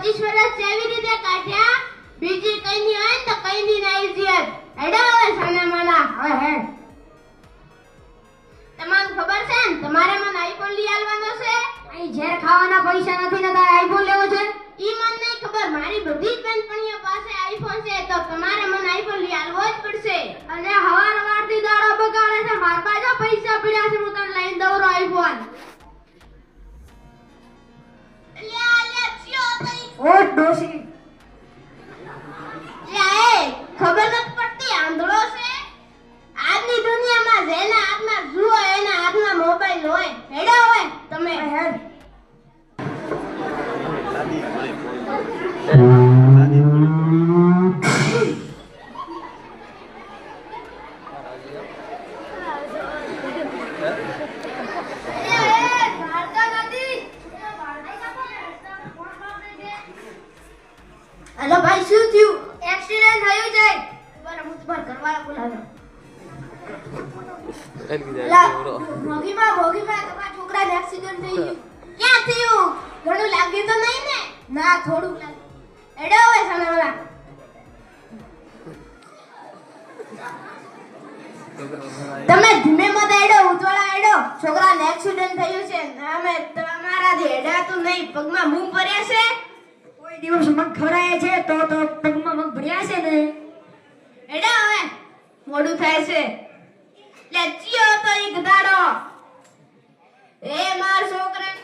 25 વર્ષ કેવી રીતે કાઢ્યા? બીજી કઈની હોય ને તો કઈની ના ઇજ્જત. હેડો હવે સાના માના. હવે હે તમને ખબર છે ને તમારે મને આઈફોન લઈ આલવાનો છે? અહીં ઝેર ખાવાના પૈસા નથી ને તારે આઈફોન લેવો છે? ઈ મને નહીં ખબર, મારી બધી જ બેનપણીઓ પાસે આઈફોન છે તો તમારે મને આઈફોન લઈ આલવો જ પડશે. અને હવારથી દાડો બગાડે છે, માર પાસે પૈસા પડ્યા છે, હું તને લઈને દઉં રો આઈફોન. લ્યા ચિયો તઈ. ઓ ડોસી લ્યા એ ખબર નથી પડતી આંધળો છે. આજની દુનિયામાં જેના હાથમાં જુઓ એના હાથમાં મોબાઈલ હોય. હેડો હવે તમે. હેડ હેલો ભાઈ, શું થયું? એક્સિડન્ટ થયું છે. બરાબર, મુસ્બર કરવાળા બોલાવો. ભોગીમાં તમારા છોકરાને એક્સિડન્ટ થઈ ગયું. ક્યાં થયું? ઘણું લાગ્યું તો નહીં ને? ના, થોડુંક લાગ્યું. હેડો હવે સામેવાળા. તમે ધીમે મત હેડો, ઉતવાળા હેડો. છોકરાને એક્સિડન્ટ થયું છે. અમે તમારાથી હેડાતું નહીં. પગમાં મૂં પડ્યા છે. કોઈ દિવસ મગ ખવડાય છે તો પગમાં મગ ભર્યા છે ને. હેડો હવે, મોડું થાય છે. લે ચિયો તો ઈ ગધાડો. એ માર છોકરાને